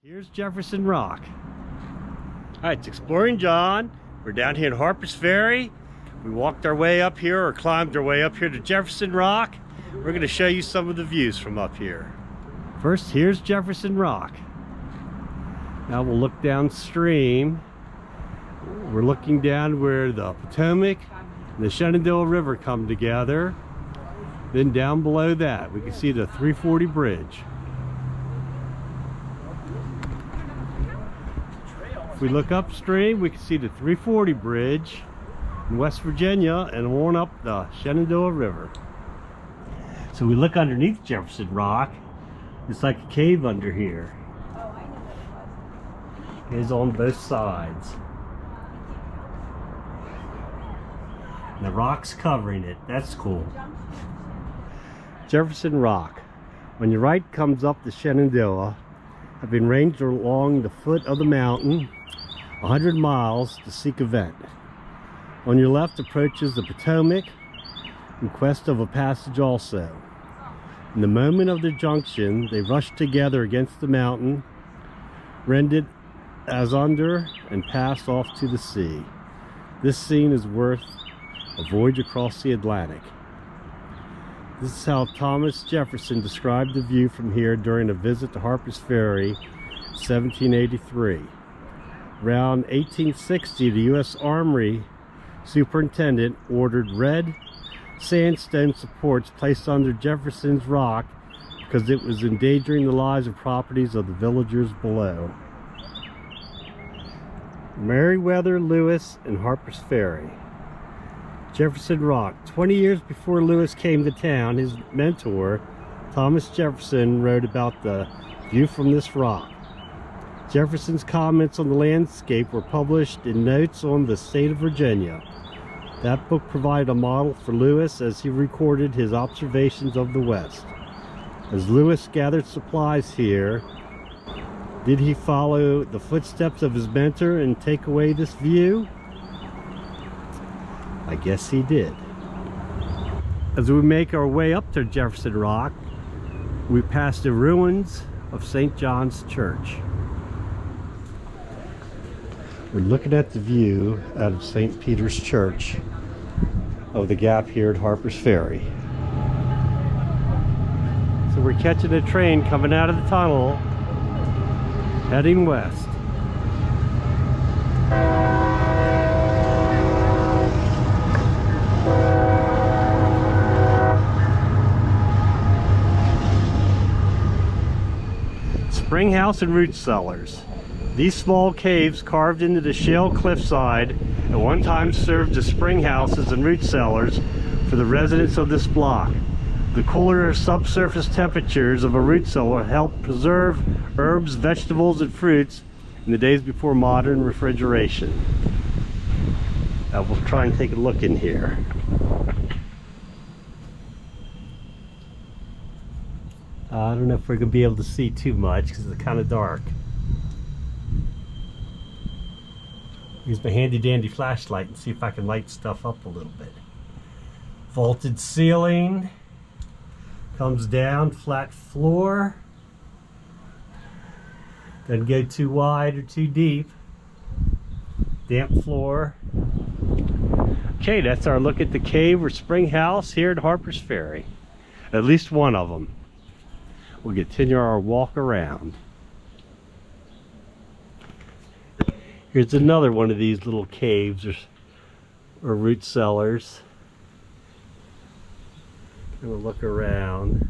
Here's Jefferson Rock. All right, it's Exploring John. We're down here at Harpers Ferry. We walked our way up here, or climbed our way up here to Jefferson Rock. We're going to show you some of the views from up here. First, here's Jefferson Rock. Now we'll look downstream. We're looking down where the Potomac and the Shenandoah River come together. Then down below that, we can see the 340 bridge. If we look upstream, we can see the 340 bridge in West Virginia and on up the Shenandoah River. So we look underneath Jefferson Rock. It's like a cave under here. It's on both sides. And the rock's covering it. That's cool. Jefferson Rock. On your right comes up the Shenandoah, have been ranged along the foot of the mountain 100 miles to seek a vent. On your left approaches the Potomac in quest of a passage also. In the moment of their junction, they rush together against the mountain, rend it as under, and pass off to the sea. This scene is worth a voyage across the Atlantic. This is how Thomas Jefferson described the view from here during a visit to Harpers Ferry, 1783. Around 1860, the U.S. Armory superintendent ordered red sandstone supports placed under Jefferson's Rock because it was endangering the lives and properties of the villagers below. Meriwether Lewis and Harpers Ferry. Jefferson Rock. 20 years before Lewis came to town, his mentor, Thomas Jefferson, wrote about the view from this rock. Jefferson's comments on the landscape were published in Notes on the State of Virginia. That book provided a model for Lewis as he recorded his observations of the West. As Lewis gathered supplies here, did he follow the footsteps of his mentor and take away this view? I guess he did. As we make our way up to Jefferson Rock, we pass the ruins of St. John's Church. We're looking at the view out of St. Peter's Church of the Gap here at Harpers Ferry. So we're catching a train coming out of the tunnel, heading west. Spring house and root cellars. These small caves carved into the shale cliffside at one time served as spring houses and root cellars for the residents of this block. The cooler subsurface temperatures of a root cellar helped preserve herbs, vegetables, and fruits in the days before modern refrigeration. We'll try and take a look in here. I don't know if we're going to be able to see too much because it's kind of dark. Use my handy dandy flashlight and see if I can light stuff up a little bit. Vaulted ceiling. Comes down, flat floor. Doesn't go too wide or too deep. Damp floor. Okay, that's our look at the cave or spring house here at Harpers Ferry. At least one of them. We'll continue our walk around. Here's another one of these little caves or root cellars. And we'll look around.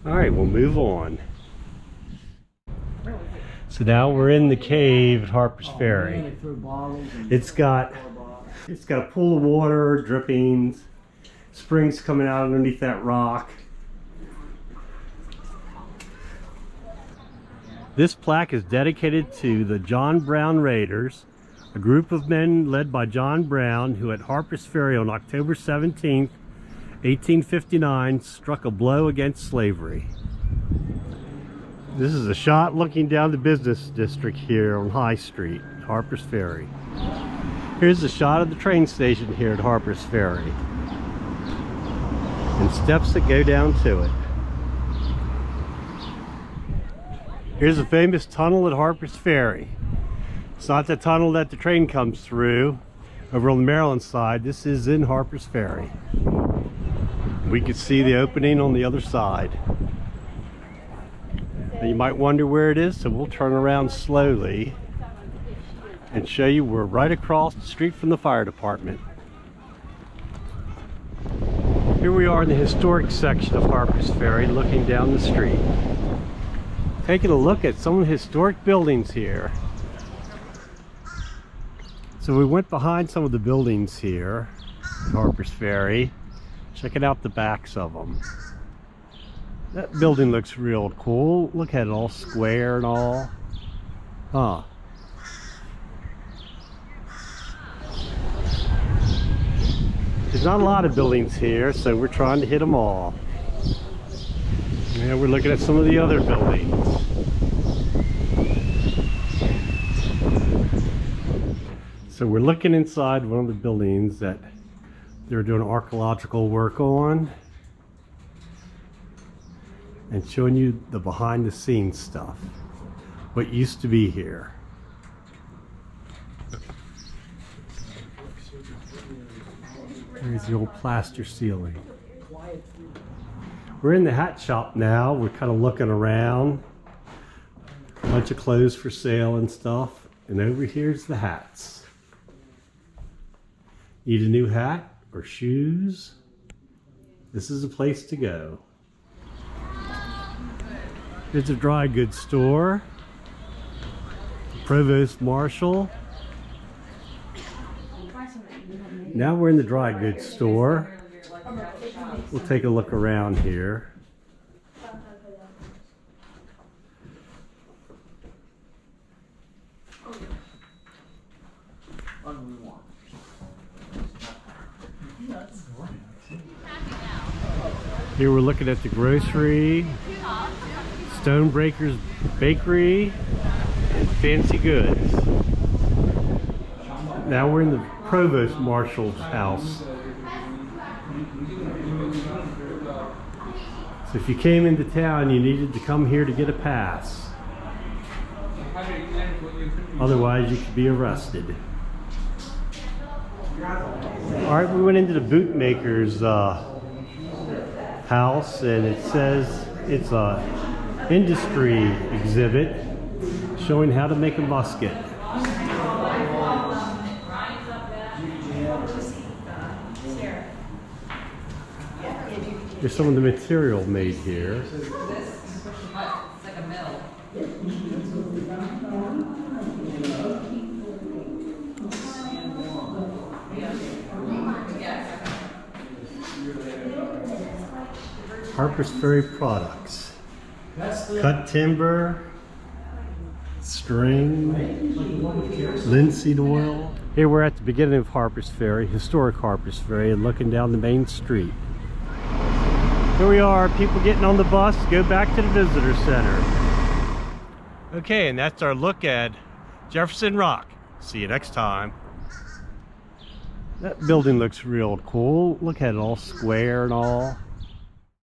All right, we'll move on. So now we're in the cave at Harpers Ferry. It's got a pool of water, drippings, springs coming out underneath that rock. This plaque is dedicated to the John Brown Raiders, a group of men led by John Brown who at Harpers Ferry on October 17, 1859 struck a blow against slavery. This is a shot looking down the business district here on High Street, Harpers Ferry. Here's a shot of the train station here at Harpers Ferry. and steps that go down to it. Here's a famous tunnel at Harpers Ferry. It's not the tunnel that the train comes through over on the Maryland side. This is in Harpers Ferry. We can see the opening on the other side. Now you might wonder where it is, so we'll turn around slowly and show you we're right across the street from the fire department. Here we are in the historic section of Harpers Ferry, looking down the street. Taking a look at some of the historic buildings here. So we went behind some of the buildings here at Harpers Ferry, checking out the backs of them. That building looks real cool. Look at it, all square and all. Huh. There's not a lot of buildings here, so we're trying to hit them all. Yeah, we're looking at some of the other buildings. So we're looking inside one of the buildings that they're doing archaeological work on and showing you the behind the scenes stuff, what used to be here. There's the old plaster ceiling. We're in the hat shop now. We're kind of looking around. A bunch of clothes for sale and stuff. And over here's the hats. Need a new hat or shoes? This is a place to go. Here's a dry goods store. Provost Marshal. Now we're in the dry goods store. We'll take a look around here. Here we're looking at the grocery, Stonebreaker's Bakery, and Fancy Goods. Now we're in the Provost Marshal's house. So if you came into town, you needed to come here to get a pass. Otherwise, you could be arrested. All right, we went into the bootmaker's house, and it says it's a industry exhibit showing how to make a musket. Here's some of the material made here. Harpers Ferry products. Cut timber, string, linseed oil. Here we're at the beginning of Harpers Ferry, historic Harpers Ferry, and looking down the main street. Here we are, people getting on the bus to go back to the visitor center. Okay, and that's our look at Jefferson Rock. See you next time. That building looks real cool. Look at it, all square and all.